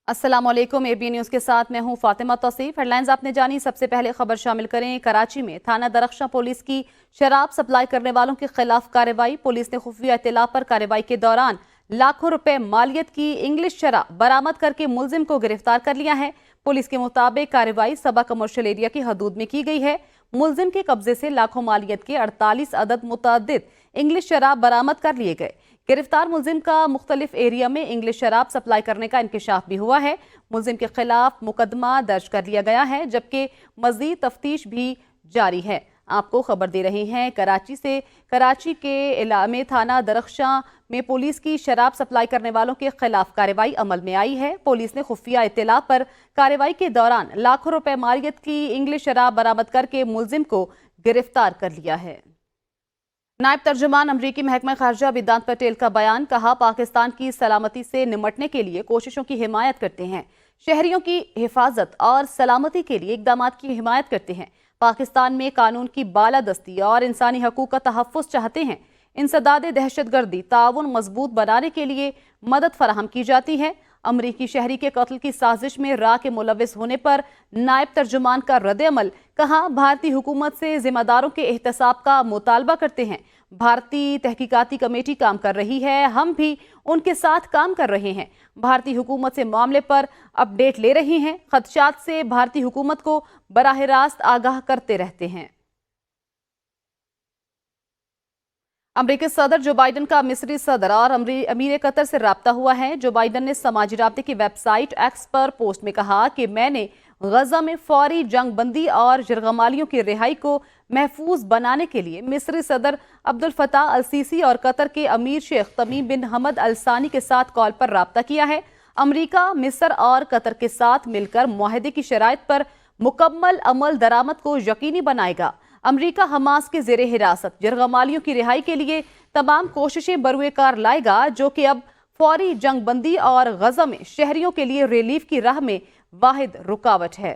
अस्सलाम वालेकुम। AB news के साथ मैं हूं फातिमा तौसीफ। हेडलाइंस आपने जानी, सबसे पहले खबर शामिल करें। कराची में थाना दरख्शां पुलिस की शराब सप्लाई करने वालों के खिलाफ कार्रवाई। पुलिस ने खुफिया इत्तला पर कार्रवाई के दौरान लाखों रुपए मालियत की इंग्लिश शराब बरामद करके मुलजिम को गिरफ्तार कर लिया है। पुलिस के मुताबिक कार्रवाई सबा कमर्शियल एरिया की हदूद में की गई है। मुलजिम के कब्जे से लाखों मालियत के 48 अदद मुतअद्दिद इंग्लिश शराब बरामद कर लिए गए। गिरफ्तार मुलजिम का मुख्तलिफ एरिया में इंग्लिश शराब सप्लाई करने का इंकशाफ भी हुआ है। मुलजिम के खिलाफ मुकदमा दर्ज कर लिया गया है, जबकि मजीद तफ्तीश भी जारी है। आपको खबर दे रहे हैं कराची से। कराची के इलामे थाना दरख्शां में पुलिस की शराब सप्लाई करने वालों के खिलाफ कार्रवाई अमल में आई है। पुलिस ने खुफिया इत्तला पर कार्रवाई के दौरान लाखों रुपए मालियत की इंग्लिश शराब बरामद करके मुलजिम को गिरफ्तार कर लिया है। नायब तर्जुमान अमरीकी महकमा खारजा वेदांत पटेल का बयान, कहा पाकिस्तान की सलामती से निमटने के लिए कोशिशों की हिमायत करते हैं, शहरियों की हिफाजत और सलामती के लिए इकदामात की हिमायत करते हैं। पाकिस्तान में कानून की बालादस्ती और इंसानी हकूक का तहफ़्फ़ुज़ चाहते हैं। इंसदाद दहशतगर्दी ताउन मजबूत बनाने के लिए मदद फराहम की जाती है। अमरीकी शहरी के कत्ल की साजिश में रा के मुलविस होने पर नायब तर्जुमान का रद्द-ए-अमल, कहा भारतीय हुकूमत से जिम्मेदारों के एहतसाब का मुतालबा करते हैं। भारतीय तहकीकाती कमेटी काम कर रही है, हम भी उनके साथ काम कर रहे हैं। भारतीय हुकूमत से मामले पर अपडेट ले रही हैं। खदशात से भारतीय हुकूमत को बराह रास्त आगाह करते रहते हैं। अमरीकी सदर जो बाइडन का मिस्री सदर और अमीर कतर से राब्ता हुआ है। जो बाइडन ने समाजी राब्ते की वेबसाइट एक्स पर पोस्ट में कहा कि मैंने गजा में फौरी जंग बंदी और जरगमालियों की रिहाई को महफूज बनाने के लिए मिस्री सदर अब्दुल फताह अल सीसी और कतर के अमीर शेख तमीम बिन हमद अल सानी के साथ कॉल पर राब्ता किया है। अमरीका मिस्र और कतर के साथ मिलकर मुआहदे की शराइत पर मुकम्मल अमल दरामद को यकीनी बनाएगा। अमरीका हमास के ज़ेरे हिरासत जरगमालियों की रिहाई के लिए तमाम कोशिशें बरूए कार लाएगा, जो कि अब फौरी जंग बंदी और गजा में शहरियों के लिए रिलीफ की राह में वाहिद रुकावट है।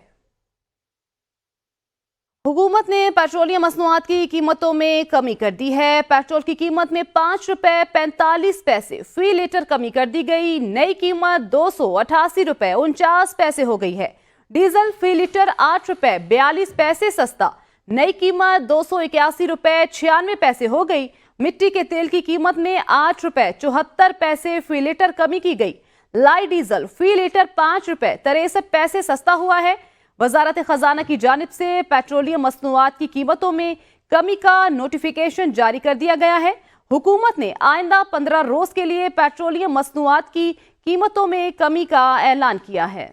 हुकूमत ने पेट्रोलियम मसनूआत की कीमतों में कमी कर दी है। पेट्रोल की कीमत में 5 रुपए 45 पैसे फी लीटर कमी कर दी गई। नई कीमत 288 रुपए 49 पैसे हो गई है। डीजल फी लीटर 8 रुपए 42 पैसे सस्ता, नई कीमत 281 रुपए 96 पैसे हो गई। मिट्टी के तेल की कीमत में 8 रुपए 74 पैसे फी लीटर कमी की गई। लाइट डीजल फी लीटर 5 रुपए 63 पैसे सस्ता हुआ है। वजारत खजाना की जानिब से पेट्रोलियम मसनूआत की कीमतों में कमी का नोटिफिकेशन जारी कर दिया गया है। हुकूमत ने आइंदा 15 रोज के लिए पेट्रोलियम मसनूआत की कीमतों में कमी का ऐलान किया है।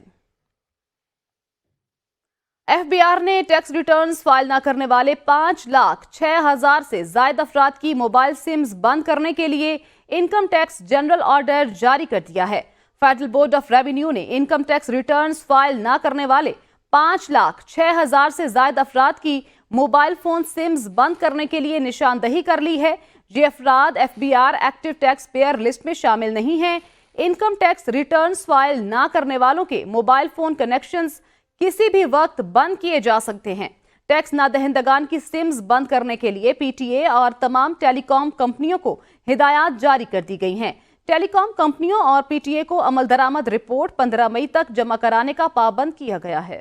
FBI ने टैक्स रिटर्न्स फाइल न करने वाले 5,06,000 से ज्यादा अफराद की मोबाइल सिम्स बंद करने के लिए इनकम टैक्स जनरल ऑर्डर जारी कर दिया है। फेडरल बोर्ड ऑफ रेवेन्यू ने इनकम टैक्स रिटर्न्स फाइल न करने वाले 5,06,000 से ज्यादा अफराद की मोबाइल फोन सिम्स बंद करने के लिए निशानदही कर ली है। ये अफराद FBI active tax payer list में शामिल नहीं है। इनकम टैक्स रिटर्न्स फाइल न करने वालों के मोबाइल फोन कनेक्शंस किसी भी वक्त बंद किए जा सकते हैं। टैक्स नादहिंदगान की सिम्स बंद करने के लिए PTA और तमाम टेलीकॉम कंपनियों को हिदायत जारी कर दी गई हैं। टेलीकॉम कंपनियों और PTA को अमल दरामद रिपोर्ट 15 मई तक जमा कराने का पाबंद किया गया है।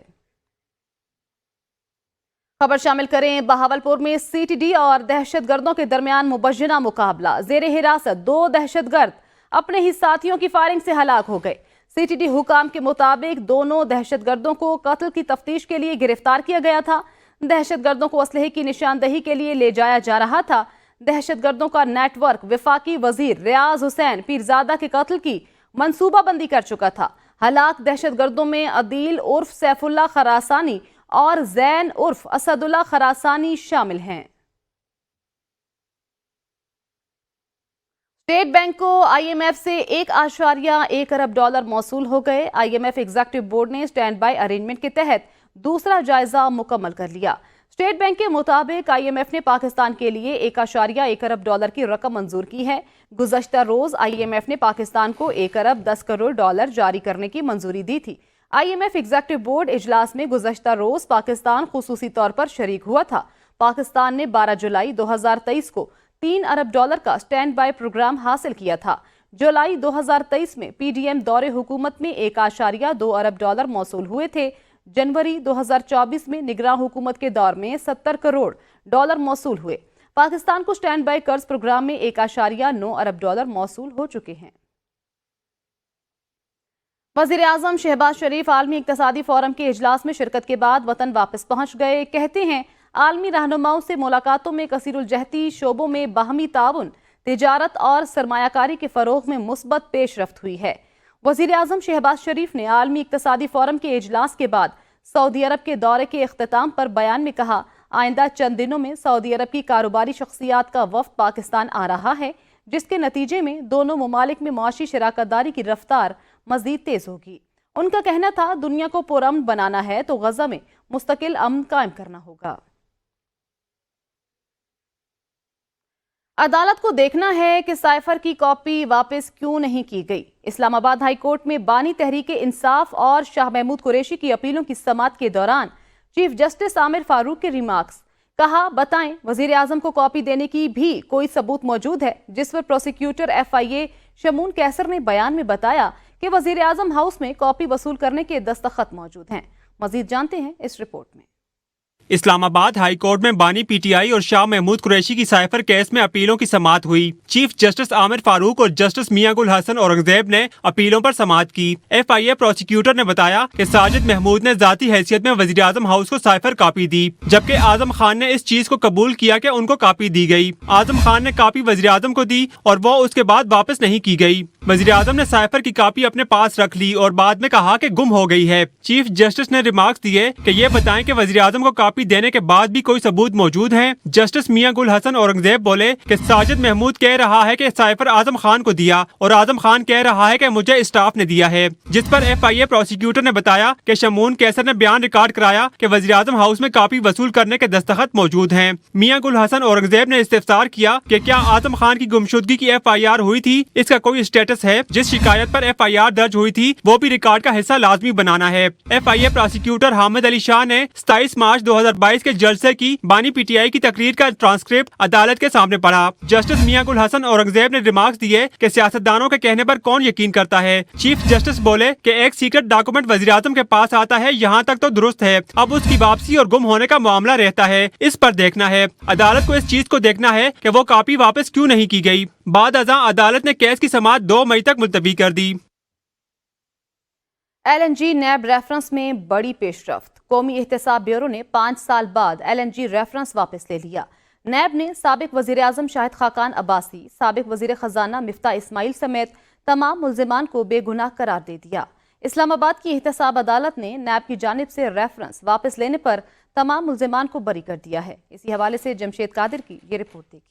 खबर शामिल करें बहावलपुर में CTD और दहशतगर्दों के दरमियान मुबज्जना मुकाबला। जेरे हिरासत 2 दहशतगर्द अपने ही साथियों की फायरिंग से हलाक हो गए। CTD हुकाम के मुताबिक दोनों दहशतगर्दों को कत्ल की तफ्तीश के लिए गिरफ्तार किया गया था। दहशतगर्दों को असलहे की निशानदही के लिए ले जाया जा रहा था। दहशतगर्दों का नेटवर्क वफाकी वजीर रियाज हुसैन पीरजादा के कत्ल की मंसूबाबंदी कर चुका था। हलाक दहशतगर्दों में अदील उर्फ सैफुल्ला खरासानी और जैन उर्फ असदुल्ला खरासानी शामिल हैं। स्टेट बैंक को IMF से $1.1 अरब मौसूल हो गए। IMF एग्जीक्यूटिव बोर्ड ने स्टैंड बाय अरेंजमेंट के तहत दूसरा जायजा मुकम्मल कर लिया। स्टेट बैंक के मुताबिक IMF ने पाकिस्तान के लिए $1.1 अरब की रकम मंजूर की है। गुज़श्ता रोज IMF ने पाकिस्तान को $1 अरब 10 करोड़ जारी करने की मंजूरी दी थी। IMF एग्जीक्यूटिव बोर्ड इजलास में गुज़श्ता रोज पाकिस्तान खुसूसी तौर पर शरीक हुआ था। पाकिस्तान ने 12 जुलाई 2023 को $3 अरब का स्टैंड बाय प्रोग्राम हासिल किया था। जुलाई 2023 में PDM दौरे हुकूमत में $1.2 अरब मौसूल हुए थे। जनवरी 2024 में निगरान हुकूमत के दौर में $70 करोड़ मौसूल हुए। पाकिस्तान को स्टैंड बाई कर्ज प्रोग्राम में $1.9 अरब मौसूल हो चुके हैं। वज़ीर-ए-आज़म शहबाज शरीफ आलमी इक़्तिसादी फोरम के इजलास में शिरकत के बाद वतन वापस पहुंच गए। कहते हैं आलमी रहनुमाओं से मुलाकातों में कसीरुल-जहती शोबों में बाहमी ताउन, तिजारत और सरमायाकारी के फ़रोग़ में मुस्बत पेशरफ्त हुई है। वज़ीर-ए-आज़म शहबाज शरीफ ने आलमी इक़्तिसादी फोरम के इजलास के बाद सऊदी अरब के दौरे के इख्तिताम पर बयान में कहा, आइंदा चंद दिनों में सऊदी अरब की कारोबारी शख्सियात का वफ़द पाकिस्तान आ रहा है, जिसके नतीजे में दोनों ममालिक में मुआशी शराकतदारी की रफ्तार मज़ीद तेज़ होगी। उनका कहना था दुनिया को पुरअमन बनाना है तो गज़ा में मुस्तकिल अमन कायम करना होगा। अदालत को देखना है कि साइफर की कॉपी वापस क्यों नहीं की गई। इस्लामाबाद हाई कोर्ट में बानी तहरीके इंसाफ और शाह महमूद कुरैशी की अपीलों की समाअत के दौरान चीफ जस्टिस आमिर फारूक के रिमार्क्स। कहा, बताएं वजीर आजम को कॉपी देने की भी कोई सबूत मौजूद है? जिस पर प्रोसिक्यूटर FIA शमून कैसर ने बयान में बताया कि वजीर आजम हाउस में कॉपी वसूल करने के दस्तखत मौजूद हैं। मजीद जानते हैं इस रिपोर्ट में। इस्लामाबाद हाई कोर्ट में बानी PTI और शाह महमूद कुरैशी की साइफर केस में अपीलों की समाअत हुई। चीफ जस्टिस आमिर फारूक और जस्टिस मियां गुल हसन औरंगजेब ने अपीलों पर समाअत की। FIA प्रोसिक्यूटर ने बताया कि साजिद महमूद ने जाती हैसियत में वजीर आजम हाउस को साइफर कॉपी दी, जबकि आजम खान ने इस चीज को कबूल किया कि उनको कॉपी दी गई। आजम खान ने कॉपी वजीर आजम को दी और वो उसके बाद वापस नहीं की गई। वजीर आजम ने साइफर की कॉपी अपने पास रख ली और बाद में कहा कि गुम हो गई है। चीफ जस्टिस ने रिमार्क्स दिए कि ये बताएं कि वजीर आजम को कॉपी देने के बाद भी कोई सबूत मौजूद है। जस्टिस मियां गुल हसन औरंगजेब बोले कि साजिद महमूद कह रहा है कि साइफर आजम खान को दिया और आजम खान कह रहा है कि मुझे स्टाफ ने दिया है। जिस पर FIA प्रोसिक्यूटर ने बताया कि शमून कैसर ने बयान रिकॉर्ड कराया कि वजीर आजम हाउस में कॉपी वसूल करने के दस्तखत मौजूद हैं। मियां गुल हसन औरंगजेब ने इस्तिफसार किया कि क्या आजम खान की गुमशुदगी की FIR हुई थी, इसका कोई स्टेटस है? जिस शिकायत पर FIR दर्ज हुई थी वो भी रिकॉर्ड का हिस्सा लाजमी बनाना है। FIA प्रोसिक्यूटर हामिद अली शाह ने 27 मार्च 2022 के जलसे की बानी PTI की तकरीर का ट्रांसक्रिप्ट अदालत के सामने पढ़ा। जस्टिस मियां गुल हसन औरंगजेब ने रिमार्क्स दिए कि सियासतदानों के कहने पर कौन यकीन करता है। चीफ जस्टिस बोले कि एक सीक्रेट डॉक्यूमेंट वजीर आजम के पास आता है, यहाँ तक तो दुरुस्त है, अब उसकी वापसी और गुम होने का मामला रहता है, इस पर देखना है। अदालत को इस चीज को देखना है कि वो कॉपी वापस क्यों नहीं की गई। बाद अज़ां अदालत ने केस की समाअत 2 मई तक मुलतवी कर दी। LNG नैब रेफरेंस में बड़ी पेशरफ्त। कौमी एहतसाब ब्यूरो ने 5 साल बाद LNG रेफरेंस वापस ले लिया। नैब ने साबिक वजीर आजम शाहिद खाकान अब्बासी, साबिक वजीर खजाना मिफ्ता इस्माइल समेत तमाम मुल्जिमान को बेगुनाह करार दे दिया। इस्लामाबाद की एहतसाब अदालत ने नैब की जानिब से रेफरेंस वापस लेने पर तमाम मुल्जिमान को बरी कर दिया है। इसी हवाले से जमशेद कादिर की ये रिपोर्ट देखिए।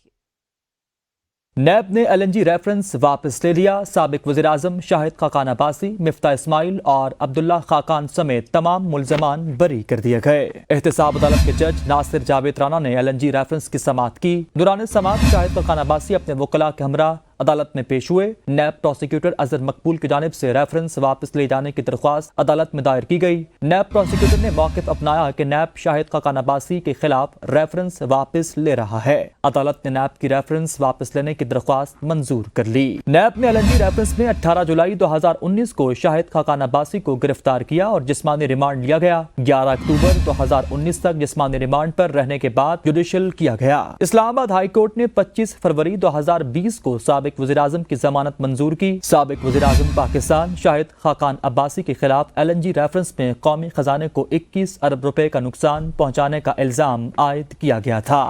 नैब ने LNG रेफरेंस वापस ले लिया। साबिक वज़ीर आज़म शाहिद खाकान अब्बासी, मिफ्ता इस्माइल और अब्दुल्ला खाकान समेत तमाम मुल्ज़मान बरी कर दिए गए। एहतसाब अदालत के जज नासिर जावेद राना ने LNG रेफरेंस की समाअत की। दौरान समाअत शाहिद खाकान अब्बासी अपने वकला के हमरा अदालत में पेश हुए। नैब प्रोसिक्यूटर अजहर मकबूल की जानिब से रेफरेंस वापस ले जाने की दरख्वास्त अदालत में दायर की गई। नैब प्रोसिक्यूटर ने मौक़िफ़ अपनाया कि नैब शाहिद खाकान अब्बासी के खिलाफ रेफरेंस वापस ले रहा है। अदालत ने नैब की रेफरेंस वापस लेने की दरख्वास्त मंजूर कर ली। नैब ने LNG रेफरेंस में 18 जुलाई 2019 को शाहिद खाकान अब्बासी को गिरफ्तार किया और जिस्मानी रिमांड लिया गया। 11 अक्टूबर 2019 तक जिस्मानी रिमांड पर रहने के बाद जुडिशल किया गया। इस्लामाबाद हाई कोर्ट ने 25 फरवरी 2020 को साबिक वज़ीर आज़म की जमानत मंजूर की। साबिक वज़ीर आज़म पाकिस्तान शाहिद खाकान अब्बासी के खिलाफ LNG रेफरेंस में कौमी खजाने को 21 अरब रुपए का नुकसान पहुंचाने का इल्जाम आयद किया गया था।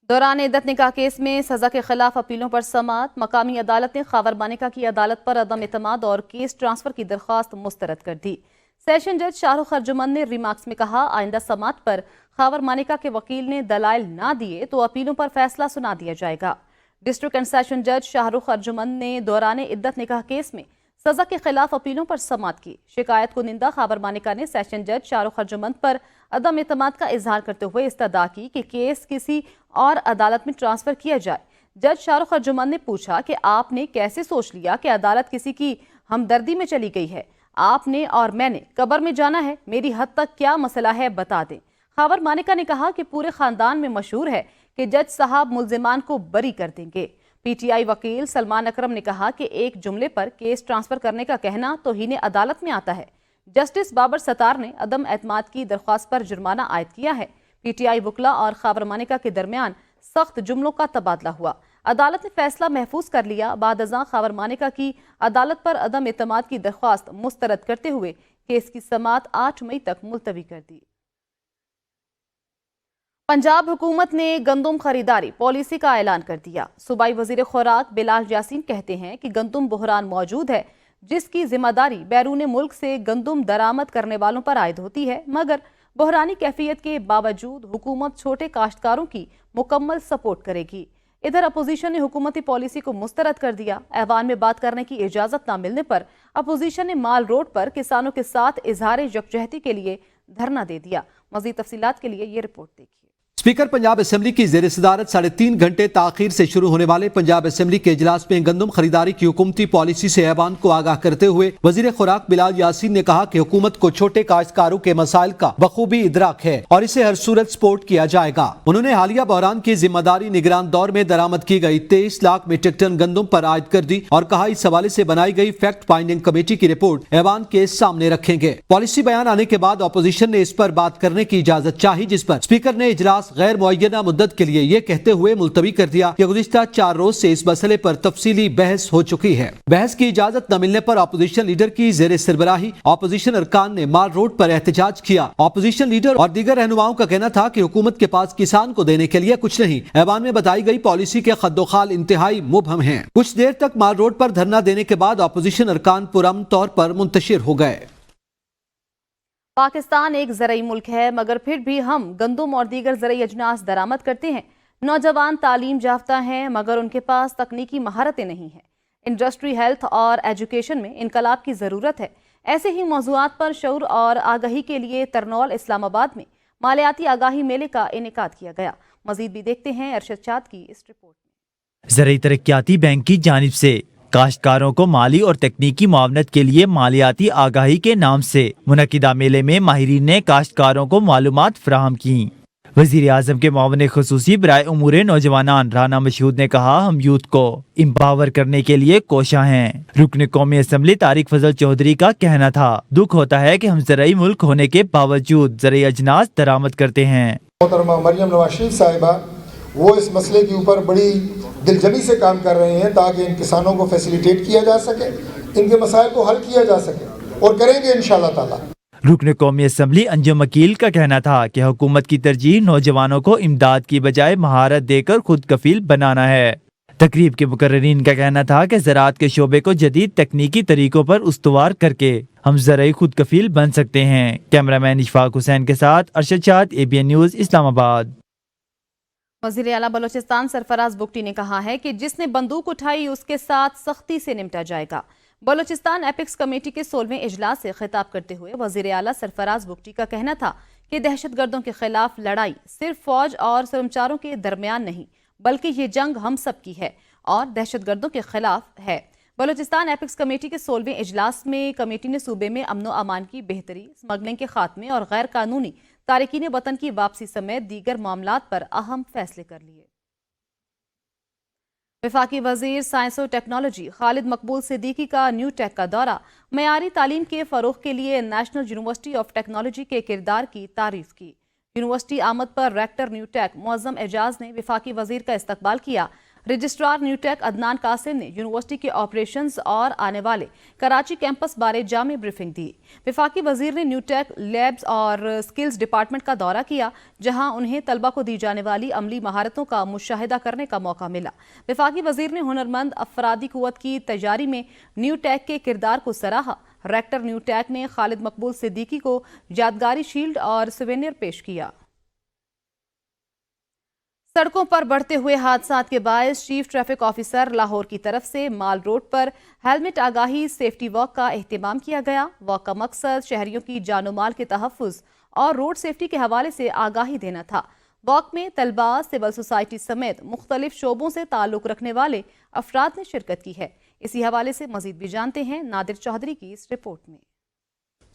दौरान इद्दत निकाह केस में सजा के खिलाफ अपीलों पर समाअत। मकामी अदालत ने खावर मानिका की अदालत पर अदम एतमाद और केस ट्रांसफर की दरख्वास्त मुस्तरद कर दी। सेशन जज शाहरुख अर्जुमंद ने रिमार्क्स में कहा, आइंदा समाअत पर खावर मानिका के वकील ने दलाइल ना दिए तो अपीलों पर फैसला सुना दिया जाएगा। डिस्ट्रिक्ट एंड सेशन जज शाहरुख अर्जुमंद ने दौरान इद्दत निकाह केस में सजा के खिलाफ अपीलों पर समाअत की। शिकायत कुनिंदा खावर मानिका ने सेशन जज शाहरुख अर्जुमंद पर अदम एतमाद का इजहार करते हुए इस्तदा की कि केस किसी और अदालत में ट्रांसफर किया जाए। जज शाहरुख अर्जुमंद ने पूछा कि आपने कैसे सोच लिया कि अदालत किसी की हमदर्दी में चली गई है? आपने और मैंने कब्र में जाना है, मेरी हद तक क्या मसला है बता दें। खावर मानिका ने कहा कि पूरे खानदान में मशहूर है कि जज साहब मुल्जिमान को बरी कर देंगे। PTI वकील सलमान अकरम ने कहा कि एक जुमले पर केस ट्रांसफर करने का कहना तौहीन अदालत में आता है। जस्टिस बाबर सत्तार ने अदम एतमाद की दरख्वास्त पर जुर्माना आयद किया है। PTI वकला और खैबर मानिका के दरमियान सख्त जुमलों का तबादला हुआ। अदालत ने फैसला महफूज कर लिया। बाद अज़ां खैबर मानिका की अदालत पर अदम एतमाद की दरख्वास्त मुस्तरद करते हुए केस की समाअत 8 मई तक मुलतवी कर दी। पंजाब हुकूमत ने गंदम खरीदारी पॉलिसी का ऐलान कर दिया। सूबाई वजीर खुराक बिलाल यासीन कहते हैं कि गंदम बहरान मौजूद है, जिसकी जिम्मेदारी बैरून मुल्क से गंदम दरामद करने वालों पर आयद होती है, मगर बहरानी कैफियत के बावजूद हुकूमत छोटे काश्तकारों की मुकम्मल सपोर्ट करेगी। इधर अपोजिशन ने हुकूमती पॉलिसी को मुस्तरद कर दिया। ऐवान में बात करने की इजाजत न मिलने पर अपोजिशन ने माल रोड पर किसानों के साथ इजहार यकजहती के लिए धरना दे दिया। मजीद तफसीलात के लिए ये रिपोर्ट देखिए। स्पीकर पंजाब असेंबली की ज़ेर सदारत 3.5 घंटे ताखीर से शुरू होने वाले पंजाब असेंबली के इजलास में गंदम खरीदारी की हुकूमती पॉलिसी से ऐवान को आगाह करते हुए वजीर खुराक बिलाल यासीन ने कहा कि हुकूमत को छोटे काश्तकारों के मसाइल का बखूबी इदराक है और इसे हर सूरत सपोर्ट किया जाएगा। उन्होंने हालिया बहरान की जिम्मेदारी निगरान दौर में दरामद की गई 23 लाख मीट्रिक टन गंदम पर आयद कर दी और कहा इस हवाले से बनाई गई फैक्ट फाइंडिंग कमेटी की रिपोर्ट ऐवान के सामने रखेंगे। पॉलिसी बयान आने के बाद अपोजिशन ने इस पर बात करने की इजाजत चाही, जिस पर स्पीकर ने इजलास गैर मुअय्यना मुद्दत के लिए ये कहते हुए मुलतवी कर दिया कि गुज़िश्ता 4 रोज से इस मसले पर तफसीली बहस हो चुकी है। बहस की इजाजत न मिलने पर अपोजिशन लीडर की ज़ेर सरबराही अपोजिशन अरकान ने माल रोड पर एहतजाज किया। अपोजिशन लीडर और दीगर रहनुमाओं का कहना था कि हुकूमत के पास किसान को देने के लिए कुछ नहीं। ऐवान में बताई गई पॉलिसी के खद्दोखाल इंतहाई मुबहम हैं। कुछ देर तक माल रोड पर धरना देने के बाद अपोजिशन अरकान पुरअमन तौर पर मुंतशिर हो गए। पाकिस्तान एक ज़रई मुल्क है, मगर फिर भी हम गंदम और दीगर ज़रई अजनास दरामद करते हैं। नौजवान तालीम याफ्ता हैं, मगर उनके पास तकनीकी महारतें नहीं हैं। इंडस्ट्री, हेल्थ और एजुकेशन में इनकलाब की ज़रूरत है। ऐसे ही मौज़ूआत पर शऊर और आगाही के लिए तरनौल इस्लामाबाद में मालियाती आगाही मेले का इनेकाद किया गया। मजीद भी देखते हैं अरशद चाद की इस रिपोर्ट में। ज़रई तरक्याती बैंक की जानिब से काश्तकारों को माली और तकनीकी मुआवनत के लिए मालियाती आगाही के नाम से मुनकिदा मेले में माहिरीन ने काश्तकारों को मालूमात फराहम की। वज़ीर आज़म के मुआवन ख़ुसूसी बराए उमूर नौजवानान राना मशहूद ने कहा, हम यूथ को एम्पावर करने के लिए कोशा हैं। रुकन कौमी असम्बली तारिक फजल चौधरी का कहना था, दुख होता है कि हम ज़रई मुल्क होने के बावजूद ज़रई अजनास दरामद करते हैं। मोहतरमा मरियम नवाज शरीफ साहिबा वो इस मसले के ऊपर बड़ी दिलजमी से काम कर रहे हैं ताकि इन किसानों को फैसिलिटेट किया जा सके, इनके मसाइल को हल किया जा सके और करेंगे इंशाअल्लाह ताला। रुकन कौमी असम्बली अंजुम अकील का कहना था कि हुकूमत की तरजीह नौजवानों को इमदाद की बजाय महारत देकर खुद कफील बनाना है। तकरीब के मुकर्ररीन का कहना था कि ज़राअत के शोबे को जदीद तकनीकी तरीकों पर उस्तवार करके हम ज़रई खुद कफील बन सकते हैं। कैमरामैन इशफाक हुसैन के साथ अरशद चाद, ABN न्यूज़, इस्लामाबाद। वज़ीर आला बलोचिस्तान सरफराज बुगटी ने कहा है कि जिसने बंदूक उठाई उसके साथ सख्ती से निपटा जाएगा। बलोचिस्तान एपिक्स कमेटी के 16वें इजलास से खिताब करते हुए वज़ीर आला सरफराज बुगटी का कहना था कि दहशतगर्दों के खिलाफ लड़ाई सिर्फ फौज और कर्मचारियों के दरमियान नहीं, बल्कि ये जंग हम सब की है और दहशतगर्दों के खिलाफ है। बलोचिस्तान एपिक्स कमेटी के 16वें इजलास में कमेटी ने सूबे में अमन अमान की बेहतरी, स्मगलिंग के खात्मे और गैर कानूनी तारिकीन वतन की वापसी समेत दीगर मामलात पर अहम फैसले कर लिए। वफाकी वजीर साइंस और टेक्नोलॉजी खालिद मकबूल सिद्दीकी का न्यू टेक का दौरा मयारी तालीम के फ़रोग़ के लिए नेशनल यूनिवर्सिटी ऑफ टेक्नोलॉजी के किरदार की तारीफ की। यूनिवर्सिटी आमद पर रेक्टर न्यू टेक मुअज़्ज़म एजाज ने वफाकी वजीर का इस्तकबाल किया। रजिस्ट्रार न्यू टेक अदनान कासिम ने यूनिवर्सिटी के ऑपरेशंस और आने वाले कराची कैंपस बारे जामे ब्रीफिंग दी। वफाकी वजीर ने न्यू टेक लैब्स और स्किल्स डिपार्टमेंट का दौरा किया, जहां उन्हें तलबा को दी जाने वाली अमली महारतों का मुशाहिदा करने का मौका मिला। वफाकी वजीर ने हुनरमंद अफरादी कुव्वत की तैयारी में न्यू टेक के किरदार को सराहा। रेक्टर न्यू टेक ने खालिद मकबूल सिद्दीकी को यादगारी शील्ड और सुवेनियर पेश किया। सड़कों पर बढ़ते हुए हादसात के बायस चीफ ट्रैफिक ऑफिसर लाहौर की तरफ से माल रोड पर हेलमेट आगाही सेफ्टी वॉक का एहतमाम किया गया। वॉक का मकसद शहरियों की जानो माल के तहफ़्फ़ुज़ और रोड सेफ्टी के हवाले से आगाही देना था। वॉक में तलबा, सिविल सोसाइटी समेत मुख्तलिफ शोबों से ताल्लुक़ रखने वाले अफराद ने शिरकत की है। इसी हवाले से मजीद भी जानते हैं नादिर चौधरी की इस रिपोर्ट में।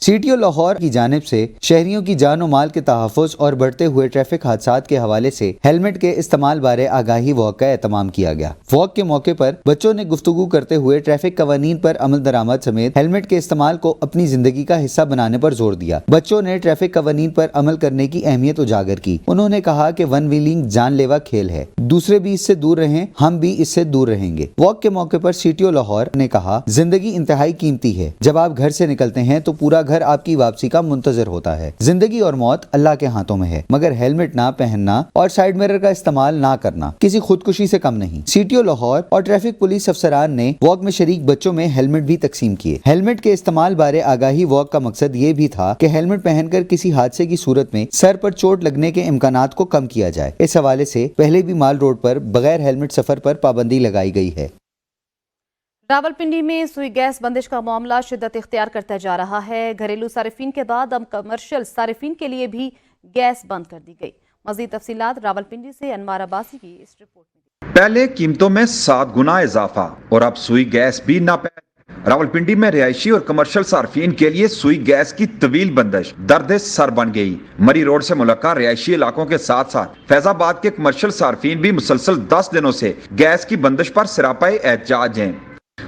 CTO لاہور کی جانب سے شہریوں کی جان و مال کے تحفظ اور بڑھتے ہوئے ٹریفک حادثات کے حوالے سے ہیلمٹ کے استعمال بارے آگاہی واک کا اہتمام کیا گیا۔ واک کے موقع پر بچوں نے گفتگو کرتے ہوئے ٹریفک قوانین پر عمل درآمد سمیت ہیلمٹ کے استعمال کو اپنی زندگی کا حصہ بنانے پر زور دیا۔ بچوں نے ٹریفک قوانین پر عمل کرنے کی اہمیت اجاگر کی۔ انہوں نے کہا کہ ون ویلنگ جان لیوا کھیل ہے، دوسرے بھی اس سے دور رہیں، ہم بھی اس سے دور رہیں گے۔ واک کے موقع پر CTO لاہور نے کہا، زندگی انتہائی قیمتی ہے، جب آپ گھر سے نکلتے ہیں تو پورا گھر آپ کی واپسی کا منتظر ہوتا ہے۔ زندگی اور موت اللہ کے ہاتھوں میں ہے، مگر ہیلمٹ نہ پہننا اور سائیڈ مرر کا استعمال نہ کرنا کسی خودکشی سے کم نہیں۔ CTO لاہور اور ٹریفک پولیس افسران نے واک میں شریک بچوں میں ہیلمٹ بھی تقسیم کیے۔ ہیلمٹ کے استعمال بارے آگاہی واک کا مقصد یہ بھی تھا کہ ہیلمٹ پہن کر کسی حادثے کی صورت میں سر پر چوٹ لگنے کے امکانات کو کم کیا جائے۔ اس حوالے سے پہلے بھی مال روڈ پر بغیر ہیلمٹ سفر پر پابندی لگائی گئی ہے۔ راولپنڈی میں سوئی گیس بندش کا معاملہ شدت اختیار کرتا جا رہا ہے۔ گھریلو صارفین کے بعد اب کمرشل صارفین کے لیے بھی گیس بند کر دی گئی۔ مزید تفصیلات راولپنڈی سے انوار عباسی کی اس رپورٹ میں۔ پہلے قیمتوں میں 7 گنا اضافہ اور اب سوئی گیس بھی ناپید۔ راولپنڈی میں رہائشی اور کمرشل صارفین کے لیے سوئی گیس کی طویل بندش درد سر بن گئی۔ مری روڈ سے ملکہ رہائشی علاقوں کے ساتھ ساتھ فیض آباد کے کمرشل صارفین بھی مسلسل 10 دنوں سے گیس کی بندش پر سراپائی احتجاج ہیں۔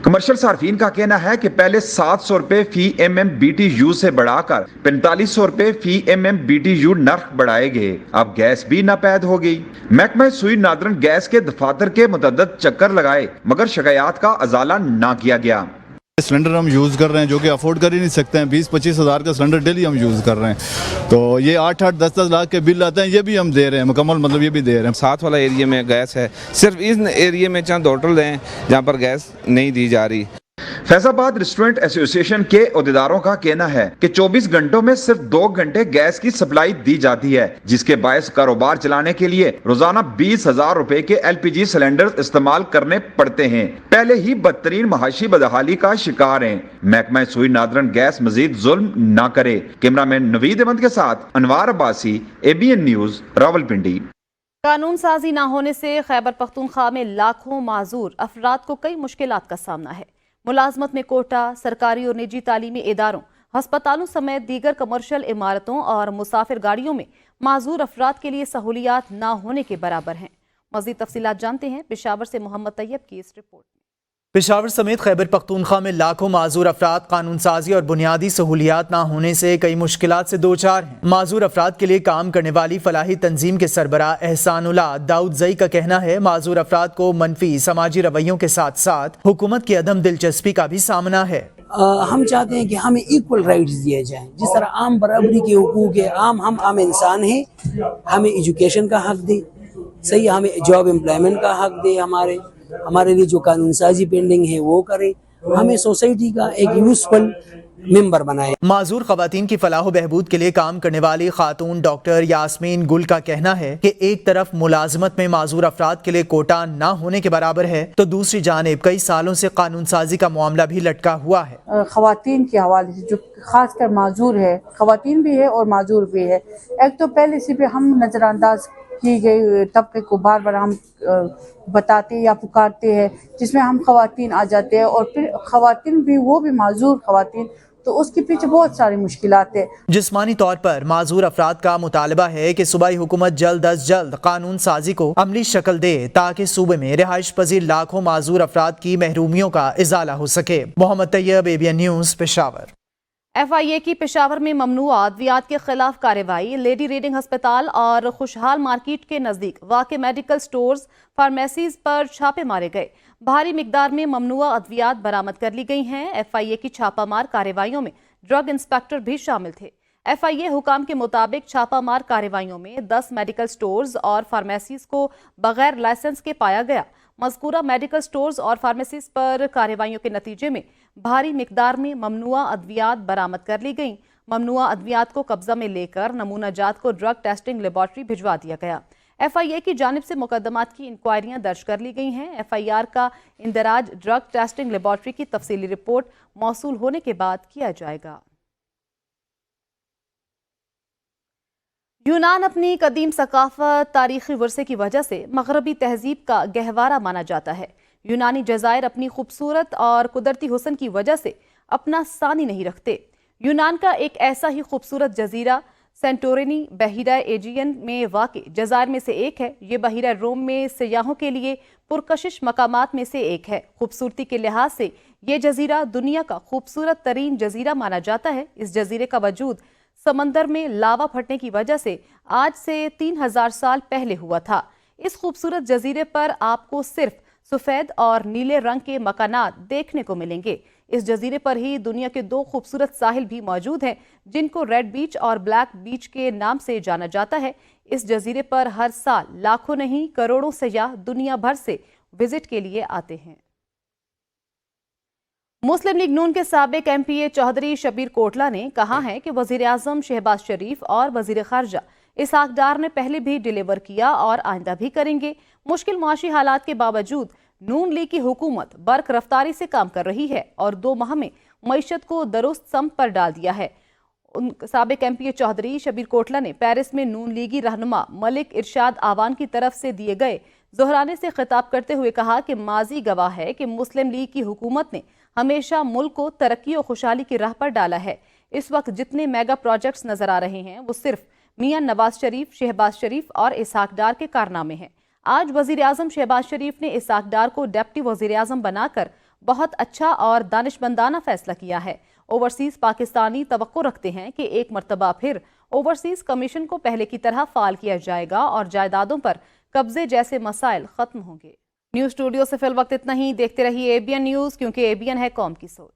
کمرشل صارفین کا کہنا ہے کہ پہلے 700 روپے فی MMBTU سے بڑھا کر 4500 روپے فی MMBTU نرخ بڑھائے گئے، اب گیس بھی ناپید ہو گئی۔ محکمہ سوئی نادرن گیس کے دفاتر کے متعدد چکر لگائے مگر شکایات کا ازالہ نہ کیا گیا۔ سلنڈر ہم یوز کر رہے ہیں جو کہ افورڈ کر ہی نہیں سکتے ہیں، 20-25 ہزار کا سلنڈر ڈیلی ہم یوز کر رہے ہیں، تو یہ 8-8 10-10 لاکھ کے بل آتے ہیں، یہ بھی ہم دے رہے ہیں مکمل، مطلب یہ بھی دے رہے ہیں۔ ساتھ والا ایریا میں گیس ہے، صرف اس ایریا میں چند ہوٹل ہیں جہاں پر گیس نہیں دی جا رہی۔ فیض آباد ریسٹورنٹ ایسوسی ایشن کے عہدیداروں کا کہنا ہے کہ 24 گھنٹوں میں صرف 2 گھنٹے گیس کی سپلائی دی جاتی ہے، جس کے باعث کاروبار چلانے کے لیے روزانہ 20,000 روپے کے LPG سلنڈر استعمال کرنے پڑتے ہیں۔ پہلے ہی بدترین معاشی بدحالی کا شکار ہیں۔ محکمہ سوئی نادرن گیس مزید ظلم نہ کرے۔ کیمرامین نوید احمد کے ساتھ انوار عباسی، ABN نیوز، راولپنڈی۔ قانون سازی نہ ہونے سے خیبر پختونخوا میں لاکھوں معذور افراد کو کئی مشکلات کا سامنا ہے۔ ملازمت میں کوٹا، سرکاری اور نجی تعلیمی اداروں، ہسپتالوں سمیت دیگر کمرشل عمارتوں اور مسافر گاڑیوں میں معذور افراد کے لیے سہولیات نہ ہونے کے برابر ہیں۔ مزید تفصیلات جانتے ہیں پشاور سے محمد طیب کی اس رپورٹ میں۔ پشاور سمیت خیبر پختونخوا میں لاکھوں معذور افراد قانون سازی اور بنیادی سہولیات نہ ہونے سے کئی مشکلات سے دوچار ہیں۔ معذور افراد کے لیے کام کرنے والی فلاحی تنظیم کے سربراہ احسان اللہ داؤد زئی کا کہنا ہے، معذور افراد کو منفی سماجی رویوں کے ساتھ ساتھ حکومت کی عدم دلچسپی کا بھی سامنا ہے۔ ہم چاہتے ہیں کہ ہمیں ایکول رائٹس دیے جائیں، جس طرح عام برابری کے حقوق ہے، ہم عام انسان ہیں، ہمیں ایجوکیشن کا حق دے، صحیح، ہمیں جاب امپلائمنٹ کا حق دے، ہمارے لیے جو قانون سازی پینڈنگ ہے وہ کرے، ہمیں سوسائٹی کا ایک یوزفل ممبر بنائے۔ معذور خواتین کی فلاح و بہبود کے لیے کام کرنے والی خاتون ڈاکٹر یاسمین گل کا کہنا ہے کہ ایک طرف ملازمت میں معذور افراد کے لیے کوٹا نہ ہونے کے برابر ہے تو دوسری جانب کئی سالوں سے قانون سازی کا معاملہ بھی لٹکا ہوا ہے۔ خواتین کے حوالے سے جو خاص کر معذور ہے، خواتین بھی ہے اور معذور بھی ہے، ایک تو پہلے سے بھی ہم نظر انداز کی گئی طبقے کو بار بار ہم بتاتے یا پکارتے ہیں، جس میں ہم خواتین آ جاتے ہیں، اور پھر خواتین بھی، وہ بھی معذور خواتین، تو اس کے پیچھے بہت ساری مشکلات ہیں۔ جسمانی طور پر معذور افراد کا مطالبہ ہے کہ صوبائی حکومت جلد از جلد قانون سازی کو عملی شکل دے تاکہ صوبے میں رہائش پذیر لاکھوں معذور افراد کی محرومیوں کا ازالہ ہو سکے۔ محمد طیب، ABN نیوز، پشاور۔ FIA کی پشاور میں ممنوع ادویات کے خلاف کارروائی۔ لیڈی ریڈنگ ہسپتال اور خوشحال مارکیٹ کے نزدیک واقع میڈیکل سٹورز، فارمیسیز پر چھاپے مارے گئے۔ بھاری مقدار میں ممنوع ادویات برآمد کر لی گئی ہیں۔ FIA کی چھاپہ مار کارروائیوں میں ڈرگ انسپیکٹر بھی شامل تھے۔ FIA حکام کے مطابق چھاپہ مار کارروائیوں میں 10 میڈیکل سٹورز اور فارمیسیز کو بغیر لائسنس کے پایا گیا۔ مذکورہ میڈیکل سٹورز اور فارمیسیز پر کارروائیوں کے نتیجے میں بھاری مقدار میں ممنوع ادویات برآمد کر لی گئیں۔ ممنوع ادویات کو قبضہ میں لے کر نمونہ جات کو ڈرگ ٹیسٹنگ لیبارٹری بھجوا دیا گیا۔ FIA کی جانب سے مقدمات کی انکوائریاں درج کر لی گئی ہیں۔ FIR کا اندراج ڈرگ ٹیسٹنگ لیبارٹری کی تفصیلی رپورٹ موصول ہونے کے بعد کیا جائے گا۔ یونان اپنی قدیم ثقافت، تاریخی ورثے کی وجہ سے مغربی تہذیب کا گہوارہ مانا جاتا ہے۔ یونانی جزائر اپنی خوبصورت اور قدرتی حسن کی وجہ سے اپنا ثانی نہیں رکھتے۔ यूनान का एक ऐसा ही खूबसूरत जजीरा सेंटोरिनी बहीरा एजियन में वाक़ जज़ायर में से एक है। ये बहीरा रोम में सयाहों के लिए पुरकशिश मकामात में से एक है। खूबसूरती के लिहाज से ये जजीरा दुनिया का खूबसूरत तरीन जजीरा माना जाता है। इस जजीरे का वजूद समंदर में लावा फटने की वजह से आज से 3000 साल पहले हुआ था। इस खूबसूरत जजीरे पर आपको सिर्फ सफ़ेद और नीले रंग के मकानात देखने को मिलेंगे। इस जजीरे पर ही दुनिया के 2 खूबसूरत साहिल भी मौजूद हैं, जिनको रेड बीच और ब्लैक बीच के नाम से जाना जाता है। इस जजीरे पर हर साल लाखों नहीं करोड़ों सयाह दुनिया भर से विजिट के लिए आते हैं। मुस्लिम लीग नून के साबिक MPA चौधरी शबीर कोटला ने कहा है कि वज़ीर-ए-आज़म शहबाज शरीफ और वज़ीर ख़ारजा इसहाक डार ने पहले भी डिलीवर किया और आइंदा भी करेंगे। मुश्किल माशी हालात के बावजूद नून लीग की हुकूमत बर्क रफ्तारी से काम कर रही है और 2 माह में मईशत को दुरुस्त सम्त पर डाल दिया है। साबिक MPA चौधरी शबीर कोटला ने पेरिस में नून लीगी रहनुमा मलिक इरशाद आवान की तरफ से दिए गए जोहराने से खिताब करते हुए कहा कि माजी गवाह है कि मुस्लिम लीग की हुकूमत ने हमेशा मुल्क को तरक्की और खुशहाली की राह पर डाला है। इस वक्त जितने मेगा प्रोजेक्ट्स नजर आ रहे हैं वो सिर्फ मियां नवाज शरीफ, शहबाज शरीफ और इसहाक डार के कारनामे हैं। आज वज़ीर-ए-आज़म शहबाज शरीफ ने इसहाक डार को डिप्टी वज़ीर-ए-आज़म बनाकर बहुत अच्छा और दानिशमंदाना फैसला किया है। ओवरसीज पाकिस्तानी तवक्को रखते हैं कि एक मरतबा फिर ओवरसीज कमीशन को पहले की तरह फाल किया जाएगा और जायदादों पर कब्जे जैसे मसाइल खत्म होंगे। न्यूज़ स्टूडियो से फिल वक्त इतना ही। देखते रहिए ABN न्यूज़, क्योंकि ABN है कौम की सोच।